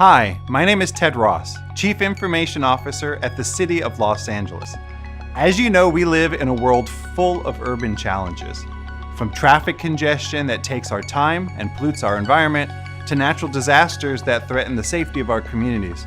Hi, my name is Ted Ross, Chief Information Officer at the City of Los Angeles. As you know, we live in a world full of urban challenges. From traffic congestion that takes our time and pollutes our environment, to natural disasters that threaten the safety of our communities.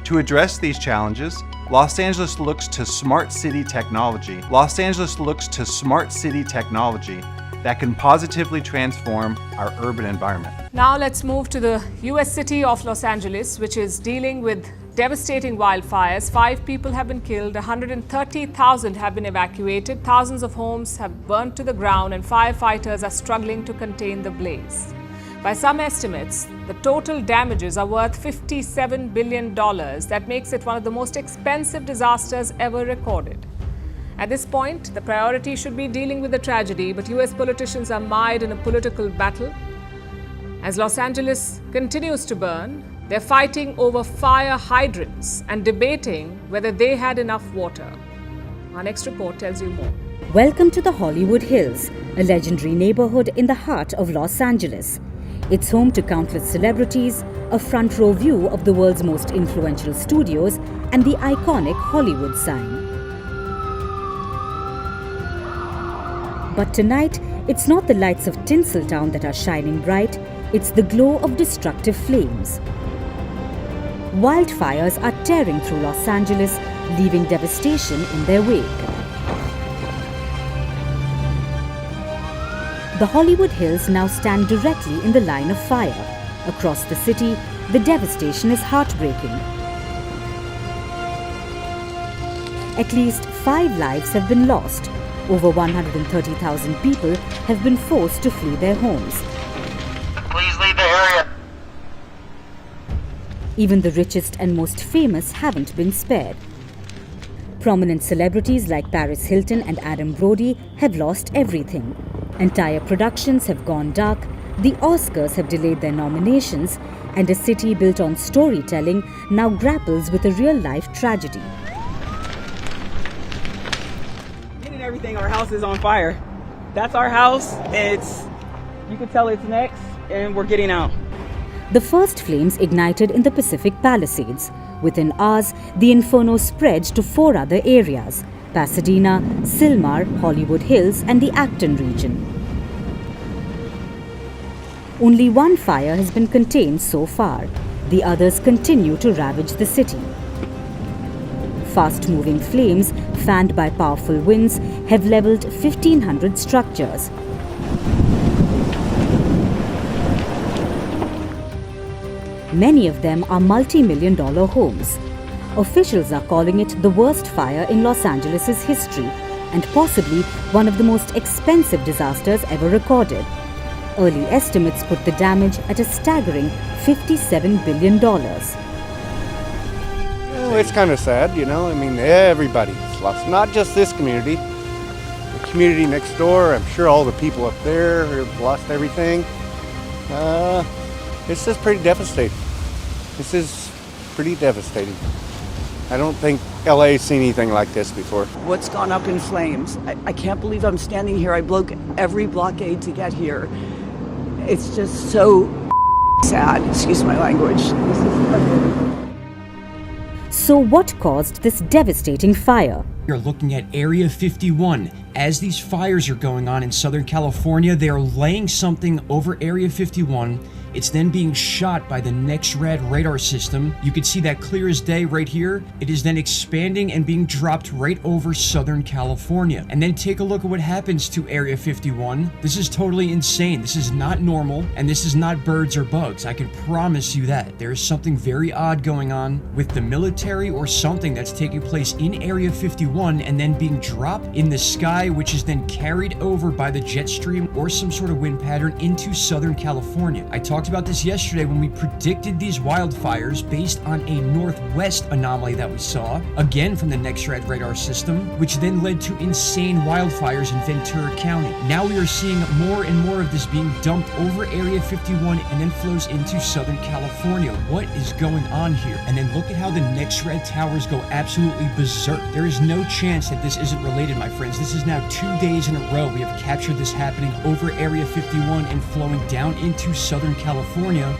To address these challenges, Los Angeles looks to smart city technology. Los Angeles looks to smart city technology that can positively transform our urban environment. Now let's move to the US city of Los Angeles, which is dealing with devastating wildfires. 5 people have been killed, 130,000 have been evacuated, thousands of homes have burnt to the ground, and firefighters are struggling to contain the blaze. By some estimates, the total damages are worth $57 billion. That makes it one of the most expensive disasters ever recorded. At this point, the priority should be dealing with the tragedy, but US politicians are mired in a political battle. As Los Angeles continues to burn, they're fighting over fire hydrants and debating whether they had enough water. Our next report tells you more. Welcome to the Hollywood Hills, a legendary neighborhood in the heart of Los Angeles. It's home to countless celebrities, a front row view of the world's most influential studios, and the iconic Hollywood sign. But tonight, it's not the lights of Tinseltown that are shining bright, it's the glow of destructive flames. Wildfires are tearing through Los Angeles, leaving devastation in their wake. The Hollywood Hills now stand directly in the line of fire. Across the city, the devastation is heartbreaking. At least 5 lives have been lost. Over 130,000 people have been forced to flee their homes. Please leave the area. Even the richest and most famous haven't been spared. Prominent celebrities like Paris Hilton and Adam Brody have lost everything. Entire productions have gone dark, the Oscars have delayed their nominations, and a city built on storytelling now grapples with a real-life tragedy. Getting everything, our house is on fire. That's our house. You can tell it's next, and we're getting out. The first flames ignited in the Pacific Palisades. Within hours, the inferno spread to 4 other areas: Pasadena, Sylmar, Hollywood Hills, and the Acton region. Only one fire has been contained so far. The others continue to ravage the city. Fast-moving flames, fanned by powerful winds, have leveled 1,500 structures. Many of them are multi-million-dollar homes. Officials are calling it the worst fire in Los Angeles' history and possibly one of the most expensive disasters ever recorded. Early estimates put the damage at a staggering $57 billion. Well, it's kind of sad, I mean, everybody's lost, not just this community. The community next door, I'm sure all the people up there have lost everything. It's just pretty devastating. This is pretty devastating. I don't think LA's seen anything like this before. What's gone up in flames? I can't believe I'm standing here. I broke every blockade to get here. It's just so sad. Excuse my language. So what caused this devastating fire? You're looking at Area 51. As these fires are going on in Southern California, they are laying something over Area 51. It's then being shot by the NexRad radar system. You can see that clear as day right here. It is then expanding and being dropped right over Southern California. And then take a look at what happens to Area 51. This is totally insane. This is not normal, and this is not birds or bugs. I can promise you that. There is something very odd going on with the military or something that's taking place in Area 51 and then being dropped in the sky, which is then carried over by the jet stream or some sort of wind pattern into Southern California. I talked about this yesterday when we predicted these wildfires based on a northwest anomaly that we saw, again from the NexRad radar system, which then led to insane wildfires in Ventura County. Now we are seeing more and more of this being dumped over Area 51 and then flows into Southern California. What is going on here? And then look at how the NexRad towers go absolutely berserk. There is no chance that this isn't related, my friends. This is now 2 days in a row we have captured this happening over Area 51 and flowing down into Southern California,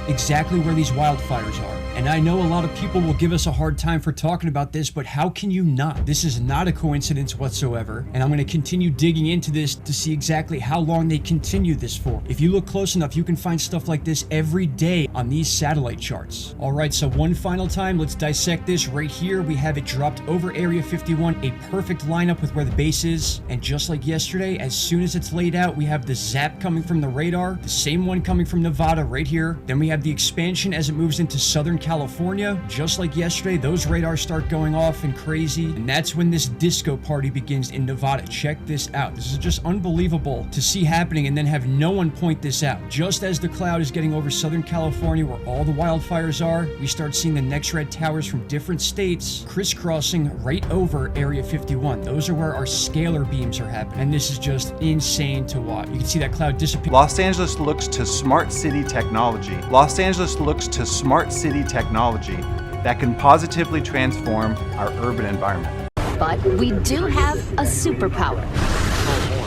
exactly where these wildfires are. And I know a lot of people will give us a hard time for talking about this, but how can you not? This is not a coincidence whatsoever, and I'm going to continue digging into this to see exactly how long they continue this for. If you look close enough, you can find stuff like this every day on these satellite charts. Alright, so one final time, let's dissect this. Right here, we have it dropped over Area 51, a perfect lineup with where the base is, and just like yesterday, as soon as it's laid out, we have the zap coming from the radar, the same one coming from Nevada right here. Then we have the expansion as it moves into Southern California. Just like yesterday, those radars start going off and crazy, and that's when this disco party begins in Nevada. Check this out. This is just unbelievable to see happening and then have no one point this out. Just as the cloud is getting over Southern California where all the wildfires are, we start seeing the next red towers from different states crisscrossing right over Area 51. Those are where our scalar beams are happening, and this is just insane to watch. You can see that cloud disappear. Los Angeles looks to smart city technology. Los Angeles looks to smart city technology that can positively transform our urban environment. But we do have a superpower.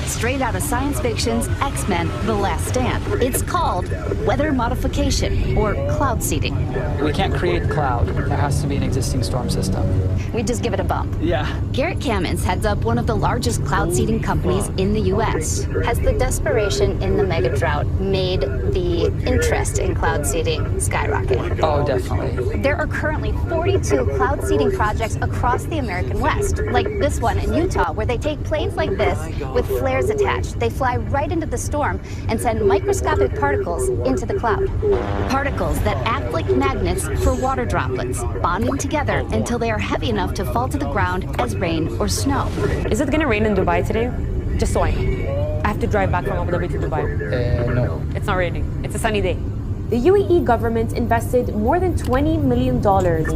Straight out of science fiction's X-Men: The Last Stand. It's called weather modification, or cloud seeding. We can't create the cloud. There has to be an existing storm system. We just give it a bump. Yeah. Garrett Kamens heads up one of the largest cloud seeding companies in the U.S. Has the desperation in the mega drought made the interest in cloud seeding skyrocket? Oh, definitely. There are currently 42 cloud seeding projects across the American West, like this one in Utah, where they take planes like this with flares attached. They fly right into the storm and send microscopic particles into the cloud. Particles that act like magnets for water droplets, bonding together until they are heavy enough to fall to the ground as rain or snow. Is it gonna rain in Dubai today? Just so I know. I have to drive back from Abu Dhabi to Dubai. No. It's not raining. It's a sunny day. The UAE government invested more than $20 million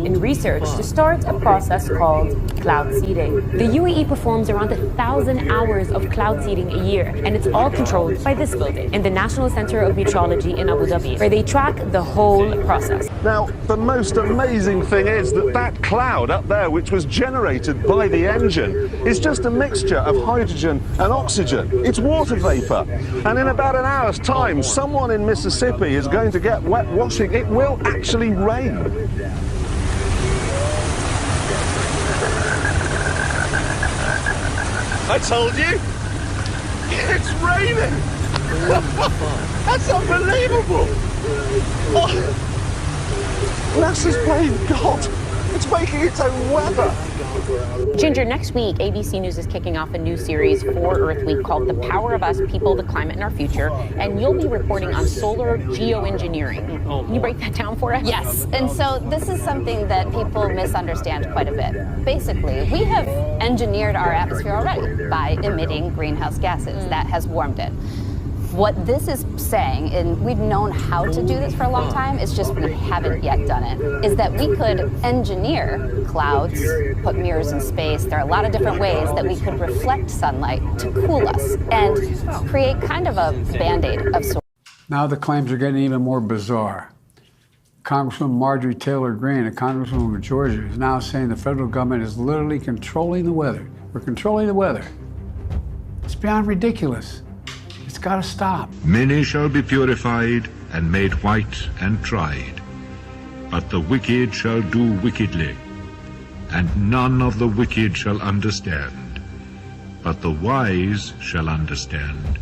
in research to start a process called cloud seeding. The UAE performs around 1,000 hours of cloud seeding a year, and it's all controlled by this building in the National Center of Meteorology in Abu Dhabi, where they track the whole process. Now, the most amazing thing is that that cloud up there, which was generated by the engine, is just a mixture of hydrogen and oxygen. It's water vapor. And in about an hour's time, someone in Mississippi is going to get wet washing. It will actually rain. I told you, it's raining. That's unbelievable. Oh. NASA's playing God. It's making its own weather. Ginger, next week, ABC News is kicking off a new series for Earth Week called The Power of Us, People, the Climate, and Our Future, and you'll be reporting on solar geoengineering. Can you break that down for us? Yes, and so this is something that people misunderstand quite a bit. Basically, we have engineered our atmosphere already by emitting greenhouse gases. That has warmed it. What this is saying, and we've known how to do this for a long time, it's just we haven't yet done it, is that we could engineer clouds, put mirrors in space. There are a lot of different ways that we could reflect sunlight to cool us and create kind of a Band-Aid of sorts. Now the claims are getting even more bizarre. Congresswoman Marjorie Taylor Greene, a congresswoman of Georgia, is now saying the federal government is literally controlling the weather. We're controlling the weather. It's beyond ridiculous. It's got to stop. Many shall be purified and made white and tried, but the wicked shall do wickedly, and none of the wicked shall understand, but the wise shall understand.